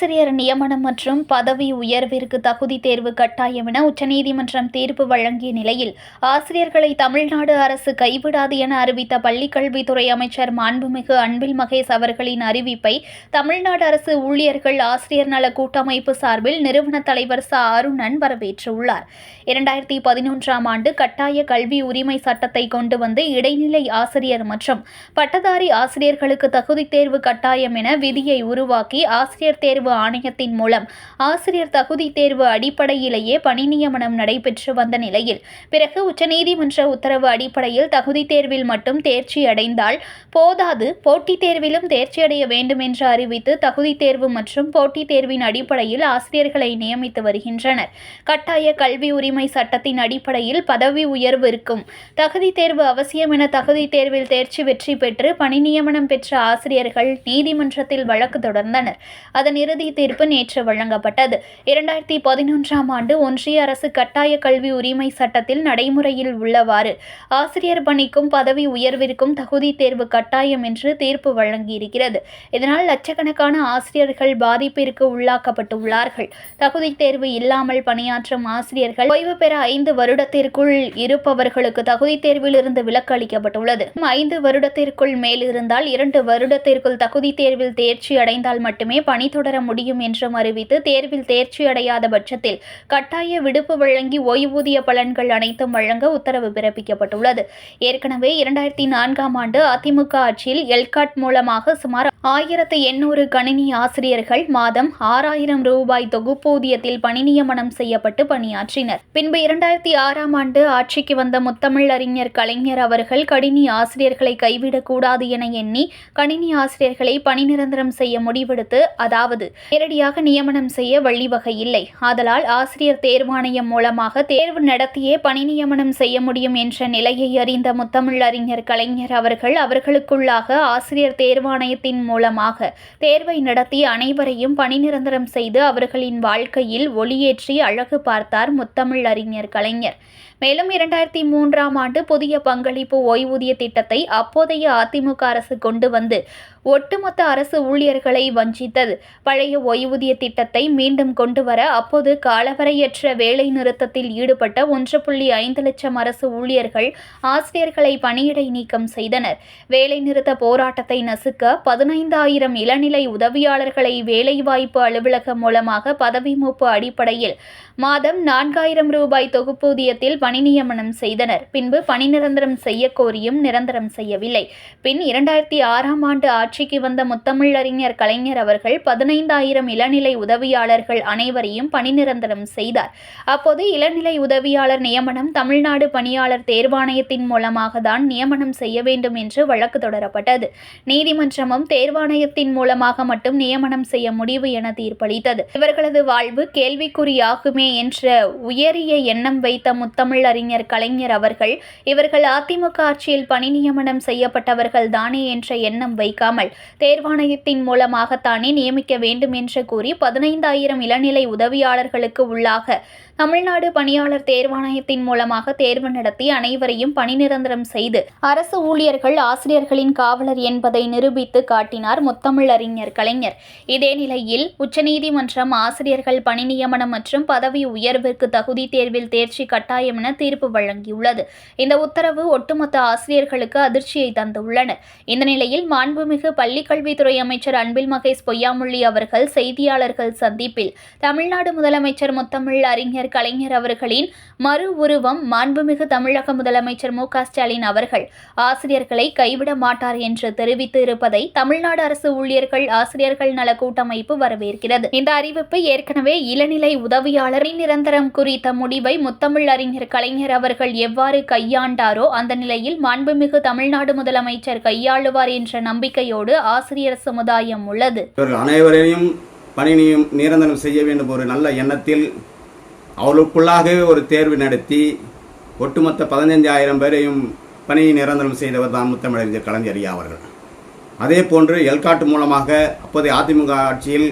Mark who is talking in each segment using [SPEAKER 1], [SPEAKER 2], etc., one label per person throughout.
[SPEAKER 1] ஆசிரியர் நியமனம் மற்றும் பதவி உயர்விற்கு தகுதி தேர்வு கட்டாயம் என உச்சநீதிமன்றம் தீர்ப்பு வழங்கிய நிலையில் ஆசிரியர்களை தமிழ்நாடு அரசு கைவிடாது என அறிவித்த பள்ளிக்கல்வித்துறை அமைச்சர் மாண்புமிகு அன்பில் மகேஷ் அவர்களின் அறிவிப்பை தமிழ்நாடு அரசு ஊழியர்கள் ஆசிரியர் நல கூட்டமைப்பு சார்பில் நிறுவன தலைவர் ச. அருணன் வரவேற்றுள்ளார். 2011ஆம் ஆண்டு கட்டாய கல்வி உரிமை சட்டத்தை கொண்டு வந்து இடைநிலை ஆசிரியர் மற்றும் பட்டதாரி ஆசிரியர்களுக்கு தகுதி தேர்வு கட்டாயம் என விதியை உருவாக்கி ஆசிரியர் தேர்வு ஆணையத்தின் மூலம் ஆசிரியர் தகுதி தேர்வு அடிப்படையிலேயே பணி நியமனம் நடைபெற்று வந்த நிலையில் பிறகு உச்சநீதிமன்ற உத்தரவு அடிப்படையில் தகுதி தேர்வில் மட்டும் தேர்ச்சி அடைந்தால் போதாது, போட்டித் தேர்விலும் தேர்ச்சியடைய வேண்டும் என்று அறிவித்து தகுதி தேர்வு மற்றும் போட்டித் தேர்வின் அடிப்படையில் ஆசிரியர்களை நியமித்து வருகின்றனர். கட்டாய கல்வி உரிமை சட்டத்தின் அடிப்படையில் பதவி உயர்வு இருக்கும் தகுதி தேர்வு அவசியம் என தகுதி தேர்வில் தேர்ச்சி வெற்றி பெற்று பணி நியமனம் பெற்ற ஆசிரியர்கள் நீதிமன்றத்தில் வழக்கு தொடர்ந்தனர். அதன் இறுதி தீர்ப்பு நேற்று வழங்கப்பட்டது. 2011ஆம் ஆண்டு ஒன்றிய அரசு கட்டாய கல்வி உரிமை சட்டத்தில் நடைமுறையில் உள்ளவாறு ஆசிரியர் பணிக்கும் பதவி உயர்விற்கும் தகுதி தேர்வு கட்டாயம் என்று தீர்ப்பு வழங்கியிருக்கிறது. இதனால் லட்சக்கணக்கான ஆசிரியர்கள் பாதிப்பிற்கு உள்ளாக்கப்பட்டுள்ளார்கள். தகுதி தேர்வு இல்லாமல் பணியாற்றும் ஆசிரியர்கள் ஓய்வு பெற 5 வருடத்திற்குள் இருப்பவர்களுக்கு தகுதி தேர்வில் இருந்து விலக்கு அளிக்கப்பட்டுள்ளது. 5 வருடத்திற்குள் மேல் இருந்தால் 2 வருடத்திற்குள் தகுதி தேர்வில் தேர்ச்சி அடைந்தால் மட்டுமே பணி தொடர முடியும் என்றும் அறிவித்து தேர்வில் தேர்ச்சி அடையாத பட்சத்தில் கட்டாய விடுப்பு வழங்கி ஓய்வூதிய பலன்கள் அனைத்தும் வழங்க உத்தரவு பிறப்பிக்கப்பட்டுள்ளது. ஏற்கனவே 2004ஆம் ஆண்டு அதிமுக ஆட்சியில் எல்காட் மூலமாக சுமார் 1800 கணினி ஆசிரியர்கள் மாதம் 6000 ரூபாய் தொகுப்பூதியத்தில் பணி நியமனம் செய்யப்பட்டு பணியாற்றினர். பின்பு 2006ஆம் ஆண்டு ஆட்சிக்கு வந்த முத்தமிழறிஞர் கலைஞர் அவர்கள் கணினி ஆசிரியர்களை கைவிடக்கூடாது என எண்ணி கணினி ஆசிரியர்களை பணி நிரந்தரம் செய்ய முடிவெடுத்து, அதாவது நேரடியாக நியமனம் செய்ய வழிவகை இல்லை. ஆதலால் ஆசிரியர் தேர்வாணையம் மூலமாக தேர்வு நடத்தியே பணி நியமனம் செய்ய முடியும் என்ற நிலையை அறிந்த முத்தமிழறிஞர் கலைஞர் அவர்களுக்குள்ளாக ஆசிரியர் தேர்வாணையத்தின் மூலமாக தேர்வை நடத்தி அனைவரையும் பணி நிரந்தரம் செய்து அவர்களின் வாழ்க்கையில் ஒளியேற்றி அழகு பார்த்தார் முத்தமிழறிஞர் கலைஞர். மேலும் 2003ஆம் ஆண்டு புதிய பங்களிப்பு ஓய்வூதிய திட்டத்தை அப்போதைய அதிமுக அரசு கொண்டு வந்து ஒட்டுமொத்த அரசு ஊழியர்களை வஞ்சித்தது. பழைய ஓய்வூதிய திட்டத்தை மீண்டும் கொண்டு வர அப்போது காலவரையற்ற வேலை நிறுத்தத்தில் ஈடுபட்ட 1.5 லட்சம் அரசு ஊழியர்கள் ஆசிரியர்களை பணியிடை நீக்கம் செய்தனர். வேலை நிறுத்த போராட்டத்தை நசுக்க 15,000 இளநிலை உதவியாளர்களை வேலைவாய்ப்பு அலுவலகம் மூலமாக பதவி மூப்பு அடிப்படையில் மாதம் 4,000 ரூபாய் தொகுப்பூதியத்தில் பணி நியமனம் செய்தனர். பின்பு பணி நிரந்தரம் செய்ய கோரியும் நிரந்தரம் செய்யவில்லை. பின் 2006ஆம் ஆண்டு ஆட்சிக்கு வந்த முத்தமிழறிஞர் கலைஞர் அவர்கள் 15,000 இளநிலை உதவியாளர்கள் அனைவரையும் பணி நிரந்தரம் செய்தார். அப்போது இளநிலை உதவியாளர் நியமனம் தமிழ்நாடு பணியாளர் தேர்வாணையத்தின் மூலமாக தான் நியமனம் செய்ய வேண்டும் என்று வழக்கு தொடரப்பட்டது. நீதிமன்றமும் தேர்வாணையத்தின் மூலமாக மட்டும் நியமனம் செய்ய முடிவு என தீர்ப்பளித்தது. இவர்களது வாழ்வு கேள்விக்குறியாகுமே என்ற உயரிய எண்ணம் வைத்த முத்தமிழறிஞர் கலைஞர் அவர்கள் இவர்கள் அதிமுக ஆட்சியில் பணி நியமனம் செய்யப்பட்டவர்கள் தானே என்ற எண்ணம் வைக்காமல் தேர்வாணையத்தின் மூலமாகத்தானே நியமிக்க வேண்டும் என்று கூறி 15,000 இளநிலை உதவியாளர்களுக்கு உள்ளாக தமிழ்நாடு பணியாளர் தேர்வாணையத்தின் மூலமாக தேர்வு நடத்தி அனைவரையும் பணி நிரந்தரம் செய்து அரசு ஊழியர்கள் ஆசிரியர்களின் காவலர் என்பதை நிரூபித்து காட்டினார் முத்தமிழறிஞர் கலைஞர். இதே நிலையில் உச்சநீதிமன்றம் ஆசிரியர்கள் பணி நியமனம் மற்றும் பதவி உயர்விற்கு தகுதி தேர்வில் தேர்ச்சி கட்டாயம் என தீர்ப்பு வழங்கியுள்ளது. இந்த உத்தரவு ஒட்டுமொத்த ஆசிரியர்களுக்கு அதிர்ச்சியை தந்துள்ளனர். இந்த நிலையில் மாண்புமிகு பள்ளிக்கல்வித்துறை அமைச்சர் அன்பில் மகேஷ் பொய்யாமொழி அவர்கள் செய்தியாளர்கள் சந்திப்பில் தமிழ்நாடு முதலமைச்சர் முத்தமிழறிஞர் கலைஞர் அவர்களின் மறு உருவம் மாண்புமிகு தமிழக முதலமைச்சர் மு. க. ஸ்டாலின் அவர்கள் ஆசிரியர்களை கைவிட மாட்டார் என்று தெரிவித்து இருப்பதை தமிழ்நாடு அரசு ஊழியர்கள் ஆசிரியர்கள் நல கூட்டமைப்பு வரவேற்கிறது. இந்த அறிவிப்பு ஏற்கனவே இளநிலை உதவியாளர் நிரந்தரம் குறித்த முடிவை முத்தமிழறிஞர் கலைஞர் அவர்கள் எவ்வாறு கையாண்டாரோ அந்த நிலையில் மாண்புமிகு தமிழ்நாடு முதலமைச்சர் கையாளுவார் என்ற நம்பிக்கையோடு ஆசிரியர் சமுதாயம் உள்ளது.
[SPEAKER 2] அனைவரையும் பணி நிரந்தரம் செய்ய வேண்டும் ஒரு நல்ல எண்ணத்தில் அவளுக்குள்ளாகவே ஒரு தேர்வு நடத்தி ஒட்டுமொத்த 15,000 பேரையும் பணி நிரந்தரம் செய்தவர் தான் முத்தமிழறிஞர் கலைஞர் அவர்கள். அதே போன்று எல்காட் மூலமாக அப்போதைய அதிமுக ஆட்சியில்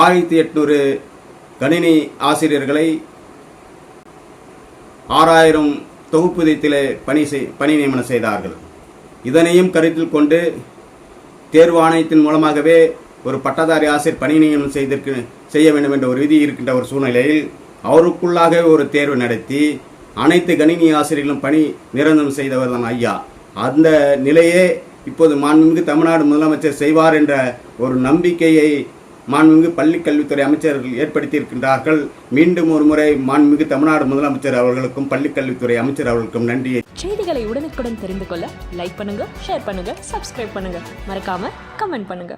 [SPEAKER 2] 1800 கணினி ஆசிரியர்களை 6,000 தொகுப்பூதியத்திலே பணி நியமனம் செய்தார்கள். இதனையும் கருத்தில் கொண்டு தேர்வு ஆணையத்தின் மூலமாகவே ஒரு பட்டதாரி ஆசிரியர் பணி நியமனம் செய்ய வேண்டும் என்ற ஒரு விதி இருக்கின்ற ஒரு சூழ்நிலையில் அவருக்குள்ளாக ஒரு தேர்வு நடத்தி அனைத்து கணினி ஆசிரியர்களும் பணி நிரந்தரம் செய்தவர் தான் ஐயா. அந்த நிலையே இப்போது மாண்புமிகு தமிழ்நாடு முதலமைச்சர் செய்வார் என்ற ஒரு நம்பிக்கையை மாண்புமிகு பள்ளிக்கல்வித்துறை அமைச்சர்கள் ஏற்படுத்தியிருக்கின்றார்கள். மீண்டும் ஒரு முறை மாண்புமிகு தமிழ்நாடு முதலமைச்சர் அவர்களுக்கும் பள்ளிக்கல்வித்துறை அமைச்சர் அவர்களுக்கும் நன்றியை.
[SPEAKER 3] செய்திகளை உடனுக்குடன் தெரிந்து கொள்ள லைக் பண்ணுங்க, ஷேர் பண்ணுங்க, சப்ஸ்கிரைப் பண்ணுங்க, மறக்காம கமெண்ட் பண்ணுங்க.